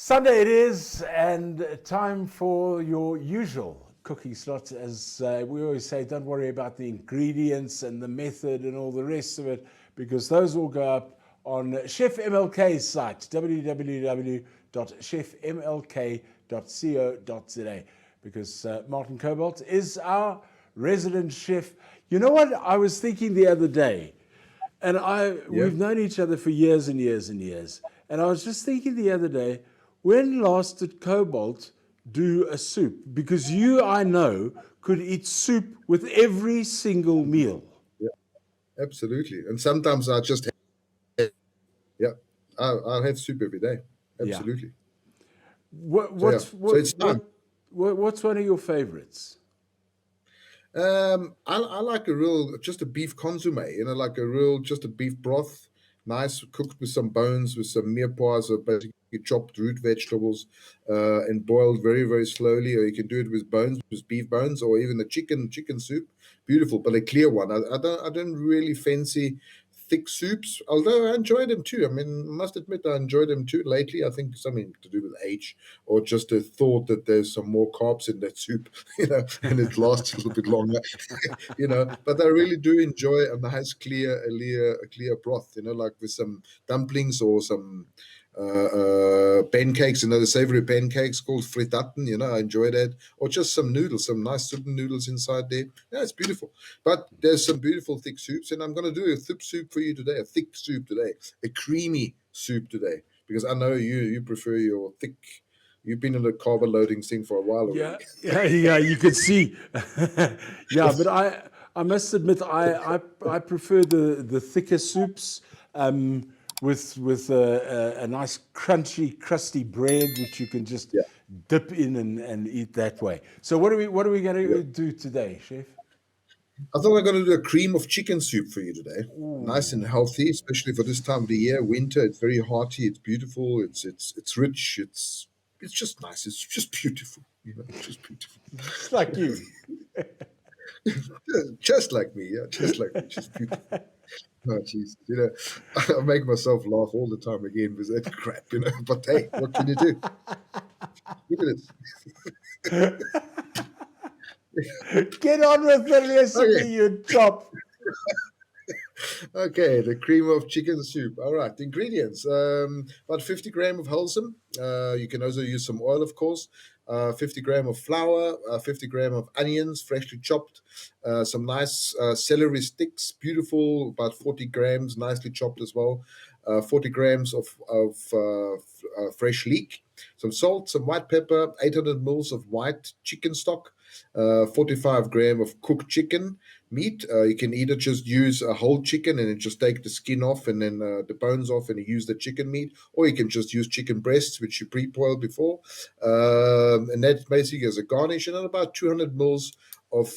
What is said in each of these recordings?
Sunday it is, and time for your usual cooking slot. As we always say, don't worry about the ingredients and the method and all the rest of it, because those will go up on Chef MLK's site, www.chefmlk.co.za, because Martin Cobalt is our resident chef. You know what I was thinking the other day? And we've known each other for years and years and years. And I was just thinking the other day, when last did Cobalt do a soup? Because you, I know, could eat soup with every single meal. Yeah, absolutely. And sometimes I just have, I'll have soup every day. Absolutely. What's one of your favorites? I like just a beef consomme, like just a beef broth, nice cooked with some bones, with some mirepoix, so basically chopped root vegetables, and boiled very, very slowly. Or you can do it with bones, with beef bones, or even a chicken soup. Beautiful, but a clear one. I don't really fancy thick soups, although I enjoy them too. I mean, must admit I enjoy them too lately. I think something to do with age, or just a thought that there's some more carbs in that soup, and it lasts a little bit longer, But I really do enjoy a nice clear broth, like with some dumplings or some pancakes, the savory pancakes called frittaten, I enjoy that, or just some noodles, some nice soup noodles inside there. Yeah, it's beautiful. But there's some beautiful thick soups, and I'm going to do a thick soup for you today, a thick soup today, a creamy soup today, because I know you prefer your thick. You've been in the carb loading thing for a while already. Yeah, you could see. Yeah, but I must admit I prefer the thicker soups. With a nice crunchy, crusty bread, which you can just dip in and eat that way. So what are we going to do today, Chef? I thought I'm going to do a cream of chicken soup for you today. Ooh. Nice and healthy, especially for this time of the year. Winter, it's very hearty. It's beautiful. It's rich. It's just nice. It's just beautiful. It's just beautiful. Just like you. Just like me. Yeah, just like me. Just beautiful. Oh, jeez. I make myself laugh all the time again with that crap, But hey, what can you do? Look at it. Get on with the recipe, you chop. Okay, the cream of chicken soup. All right, the ingredients. About 50 grams of wholesome. You can also use some oil, of course. 50 grams of flour, 50 grams of onions, freshly chopped. Some nice celery sticks, beautiful, about 40 grams, nicely chopped as well. 40 grams of fresh leek. Some salt, some white pepper, 800 mils of white chicken stock, 45 grams of cooked chicken meat. You can either just use a whole chicken and then just take the skin off and then the bones off and use the chicken meat, or you can just use chicken breasts, which you pre-boiled before. And that's basically as a garnish, and then about 200 mils of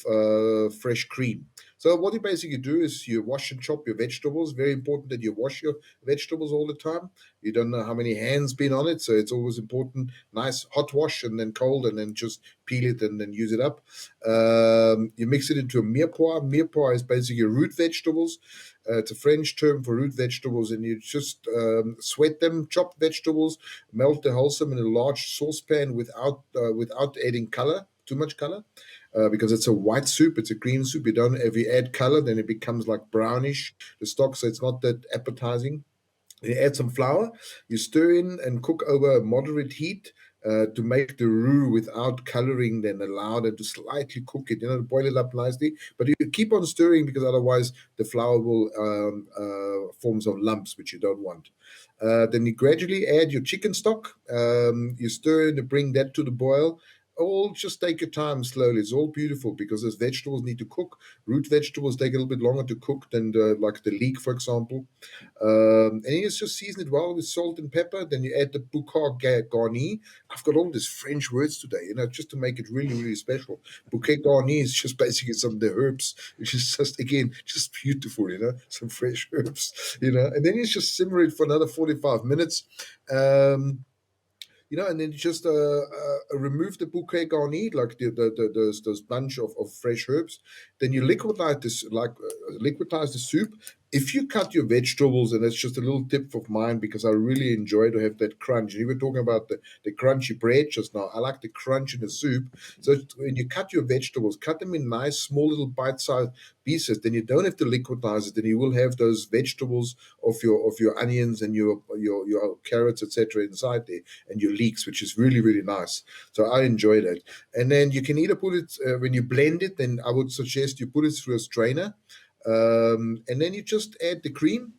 fresh cream. So what you basically do is you wash and chop your vegetables. Very important that you wash your vegetables all the time. You don't know how many hands been on it, so it's always important. Nice hot wash and then cold, and then just peel it and then use it up. You mix it into a mirepoix. Mirepoix is basically root vegetables. It's a French term for root vegetables, and you just sweat them, chop vegetables, melt the wholesome in a large saucepan without adding color, too much color. Because it's a white soup, it's a green soup. If you add color, then it becomes like brownish, the stock, so it's not that appetizing. You add some flour, you stir in and cook over a moderate heat to make the roux without coloring, then allow them to slightly cook it, boil it up nicely. But you keep on stirring because otherwise the flour will form some lumps, which you don't want. Then you gradually add your chicken stock. You stir and bring that to the boil. All just take your time slowly. It's all beautiful because those vegetables need to cook. Root vegetables take a little bit longer to cook than like the leek, for example. And you just season it well with salt and pepper. Then you add the bouquet garni. I've got all these French words today, just to make it really, really special. Bouquet garni is just basically some of the herbs, which is just, again, just beautiful, some fresh herbs, and then you just simmer it for another 45 minutes. And then just remove the bouquet garni, like those bunch of fresh herbs. Then you liquidize the soup, if you cut your vegetables, and that's just a little tip of mine because I really enjoy to have that crunch. And you were talking about the crunchy bread just now. I like the crunch in the soup. So when you cut your vegetables, cut them in nice, small little bite-sized pieces. Then you don't have to liquidize it. Then you will have those vegetables of your onions and your carrots, etc., inside there, and your leeks, which is really really nice. So I enjoy that. And then you can either put it when you blend it. Then I would suggest you put it through a strainer, and then you just add the cream,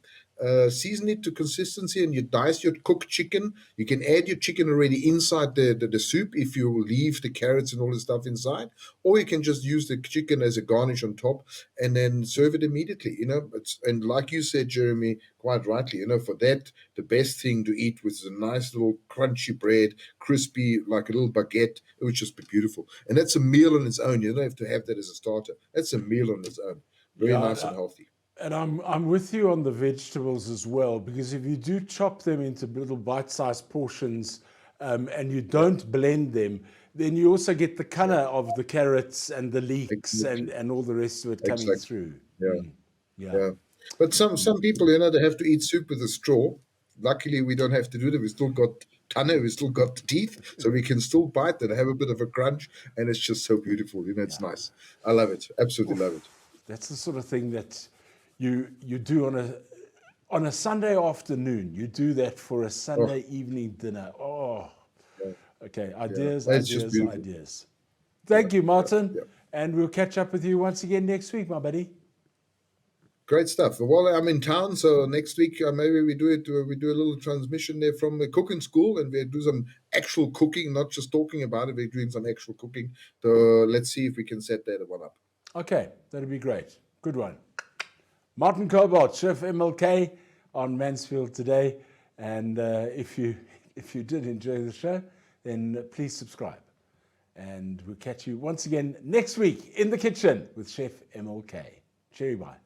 season it to consistency, and you dice your cooked chicken. You can add your chicken already inside the soup if you leave the carrots and all the stuff inside, or you can just use the chicken as a garnish on top and then serve it immediately. And like you said, Jeremy, quite rightly, for that, the best thing to eat with a nice little crunchy bread, crispy, like a little baguette, it would just be beautiful. And that's a meal on its own. You don't have to have that as a starter. That's a meal on its own. Very nice and healthy. And I'm with you on the vegetables as well, because if you do chop them into little bite-sized portions, and you don't blend them, then you also get the color of the carrots and the leeks and all the rest of it coming through. Yeah. But some people, they have to eat soup with a straw. Luckily, we don't have to do that. We still got tanne, we still got teeth, so we can still bite and have a bit of a crunch, and it's just so beautiful. It's nice. I love it. Absolutely love it. That's the sort of thing that you do on a Sunday afternoon. You do that for a Sunday evening dinner. Okay. Ideas. Thank you, Martin. And we'll catch up with you once again next week, my buddy. Great stuff. Well, I'm in town, so next week maybe we do a little transmission there from the cooking school, and we do some actual cooking, not just talking about it. We're doing some actual cooking. So let's see if we can set that one up. Okay, that'd be great. Good one. Martin Cobalt, Chef MLK on Mansfield today. And if you did enjoy the show, then please subscribe. And we'll catch you once again next week in the kitchen with Chef MLK. Cherry bye.